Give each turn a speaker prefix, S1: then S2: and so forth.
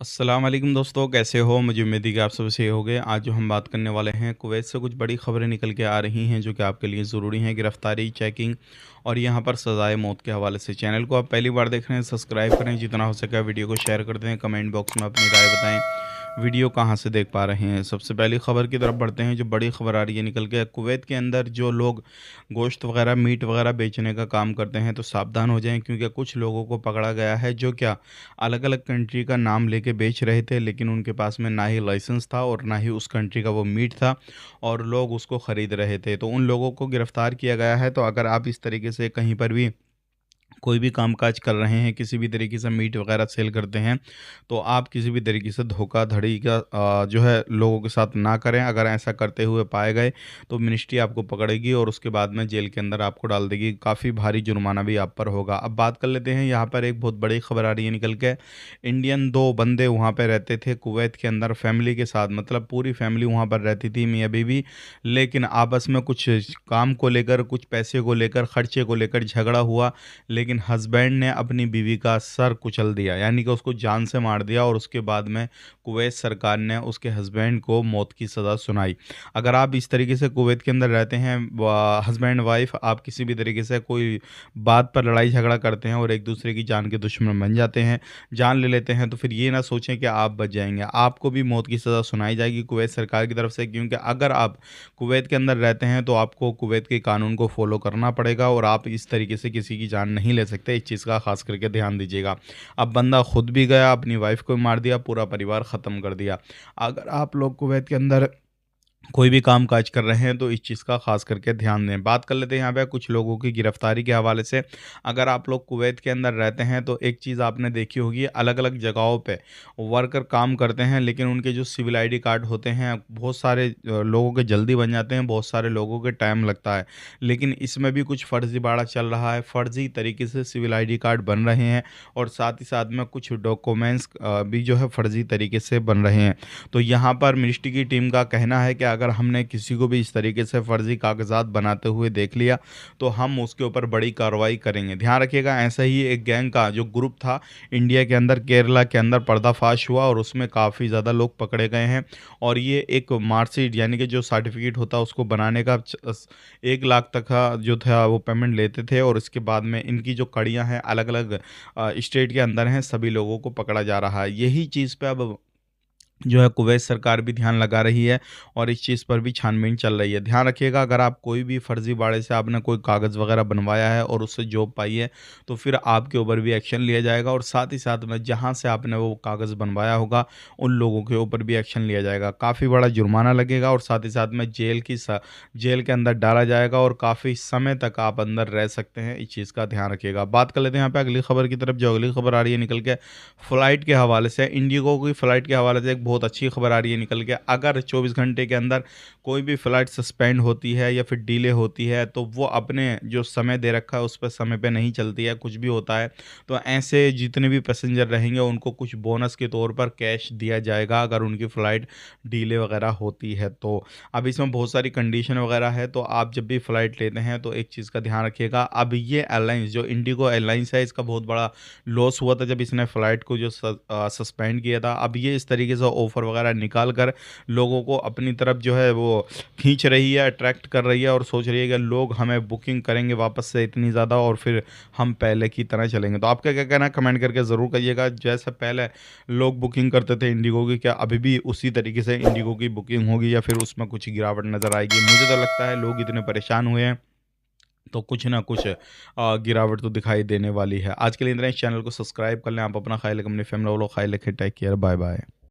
S1: अस्सलाम वालेकुम दोस्तों, कैसे हो? मुझे उम्मीद है कि आप सब सही होंगे। आज जो हम बात करने वाले हैं, कुवैत से कुछ बड़ी खबरें निकल के आ रही हैं जो कि आपके लिए ज़रूरी हैं। गिरफ़्तारी, चेकिंग और यहाँ पर सज़ाए मौत के हवाले से। चैनल को आप पहली बार देख रहे हैं, सब्सक्राइब करें, जितना हो सके वीडियो को शेयर कर दें, कमेंट बॉक्स में अपनी राय बताएँ। वीडियो कहाँ से देख पा रहे हैं? सबसे पहली खबर की तरफ बढ़ते हैं, जो बड़ी खबर आ रही है निकल के। कुवैत के अंदर जो लोग गोश्त वगैरह, मीट वगैरह बेचने का काम करते हैं, तो सावधान हो जाएँ, क्योंकि कुछ लोगों को पकड़ा गया है जो क्या अलग-अलग कंट्री का नाम लेके बेच रहे थे, लेकिन उनके पास में ना ही लाइसेंस था और ना ही उस कंट्री का वो मीट था और लोग उसको खरीद रहे थे। तो उन लोगों को गिरफ्तार किया गया है। तो अगर आप इस तरीके से कहीं पर भी कोई भी कामकाज कर रहे हैं, किसी भी तरीके से मीट वगैरह सेल करते हैं, तो आप किसी भी तरीके से धोखाधड़ी का जो है लोगों के साथ ना करें। अगर ऐसा करते हुए पाए गए, तो मिनिस्ट्री आपको पकड़ेगी और उसके बाद में जेल के अंदर आपको डाल देगी। काफ़ी भारी जुर्माना भी आप पर होगा। अब बात कर लेते हैं, यहाँ पर एक बहुत बड़ी खबर आ रही है निकल के। इंडियन 2 बंदे वहाँ पे रहते थे कुवैत के अंदर फैमिली के साथ, मतलब पूरी फैमिली वहाँ पर रहती थी, मियाँ-बीवी। लेकिन आपस में कुछ काम को लेकर, कुछ पैसे को लेकर, खर्चे को लेकर झगड़ा हुआ। लेकिन हस्बैंड ने अपनी बीवी का सर कुचल दिया, यानी कि उसको जान से मार दिया और उसके बाद में कुवैत सरकार ने उसके हस्बैंड को मौत की सज़ा सुनाई। अगर आप इस तरीके से कुवैत के अंदर रहते हैं, हस्बैंड वाइफ, आप किसी भी तरीके से कोई बात पर लड़ाई झगड़ा करते हैं और एक दूसरे की जान के दुश्मन बन जाते हैं, जान ले लेते हैं, तो फिर ये ना सोचें कि आप बच जाएंगे, आपको भी मौत की सज़ा सुनाई जाएगी कुवैत सरकार की तरफ से। क्योंकि अगर आप कुवैत के अंदर रहते हैं, तो आपको कुवैत के कानून को फ़ॉलो करना पड़ेगा और आप इस तरीके से किसी की जान नहीं ले सकते। इस चीज़ का ख़ास करके ध्यान दीजिएगा। अब बंदा खुद भी गया, अपनी वाइफ़ को भी मार दिया, पूरा परिवार ख़त्म कर दिया। अगर आप लोग कुवैत के अंदर कोई भी काम-काज कर रहे हैं, तो इस चीज़ का ख़ास करके ध्यान दें। बात कर लेते हैं यहाँ पे कुछ लोगों की गिरफ़्तारी के हवाले से। अगर आप लोग कुवैत के अंदर रहते हैं, तो एक चीज़ आपने देखी होगी, अलग-अलग जगहों पे वर्कर काम करते हैं, लेकिन उनके जो सिविल आईडी कार्ड होते हैं, बहुत सारे लोगों के जल्दी बन जाते हैं, बहुत सारे लोगों के टाइम लगता है। लेकिन इसमें भी कुछ फ़र्ज़ीवाड़ा चल रहा है, फ़र्ज़ी तरीके से सिविल आईडी कार्ड बन रहे हैं और साथ ही साथ में कुछ डॉक्यूमेंट्स भी जो है फ़र्ज़ी तरीके से बन रहे हैं। तो यहाँ पर मिनिस्ट्री की टीम का कहना है कि अगर हमने किसी को भी इस तरीके से फर्जी कागजात बनाते हुए देख लिया, तो हम उसके ऊपर बड़ी कार्रवाई करेंगे। ध्यान रखिएगा, ऐसा ही एक गैंग का जो ग्रुप था इंडिया के अंदर, केरला के अंदर पर्दाफाश हुआ और उसमें काफ़ी ज़्यादा लोग पकड़े गए हैं। और ये एक मार्कशीट, यानी कि जो सर्टिफिकेट होता है, उसको बनाने का 1 लाख तक का जो था वो पेमेंट लेते थे और इसके बाद में इनकी जो कड़ियाँ हैं अलग अलग स्टेट के अंदर हैं, सभी लोगों को पकड़ा जा रहा है। यही चीज़ पे अब जो है कुवैत सरकार भी ध्यान लगा रही है और इस चीज़ पर भी छानबीन चल रही है। ध्यान रखिएगा, अगर आप कोई भी फर्जीवाड़े से आपने कोई कागज़ वगैरह बनवाया है और उससे जॉब पाई है, तो फिर आपके ऊपर भी एक्शन लिया जाएगा और साथ ही साथ में जहाँ से आपने वो कागज़ बनवाया होगा, उन लोगों के ऊपर भी एक्शन लिया जाएगा। काफ़ी बड़ा जुर्माना लगेगा और साथ ही साथ में जेल के अंदर डाला जाएगा और काफ़ी समय तक आप अंदर रह सकते हैं। इस चीज़ का ध्यान रखिएगा। बात कर लेते हैं यहाँ पे अगली खबर की तरफ। जो अगली खबर आ रही है निकल के फ़्लाइट के हवाले से, इंडिगो की फ़्लाइट के हवाले से एक बहुत अच्छी खबर आ रही है निकल के। अगर 24 घंटे के अंदर कोई भी फ़्लाइट सस्पेंड होती है या फिर डिले होती है, तो वो अपने जो समय दे रखा है उस पे समय पे नहीं चलती है, कुछ भी होता है, तो ऐसे जितने भी पैसेंजर रहेंगे उनको कुछ बोनस के तौर पर कैश दिया जाएगा अगर उनकी फ़्लाइट डिले वगैरह होती है तो। अब इसमें बहुत सारी कंडीशन वगैरह है, तो आप जब भी फ़्लाइट लेते हैं तो एक चीज़ का ध्यान रखिएगा। अब ये एयरलाइंस जो इंडिगो एयरलाइंस है, इसका बहुत बड़ा लॉस हुआ था जब इसने फ़्लाइट को जो सस्पेंड किया था। अब ये इस तरीके से ऑफ़र वगैरह निकाल कर लोगों को अपनी तरफ जो है वो खींच रही है, अट्रैक्ट कर रही है और सोच रही है कि लोग हमें बुकिंग करेंगे वापस से इतनी ज़्यादा और फिर हम पहले की तरह चलेंगे। तो आपका क्या कहना है, कमेंट करके ज़रूर कहिएगा। जैसे पहले लोग बुकिंग करते थे इंडिगो की, क्या अभी भी उसी तरीके से इंडिगो की बुकिंग होगी या फिर उसमें कुछ गिरावट नज़र आएगी? मुझे तो लगता है लोग इतने परेशान हुए हैं, तो कुछ ना कुछ गिरावट तो दिखाई देने वाली है। आज के लिए इतना ही। इस चैनल को सब्सक्राइब कर लें। आप अपना ख्याल रखें, अपनी फैमिली वालों का ख्याल रखें। Take care, bye bye.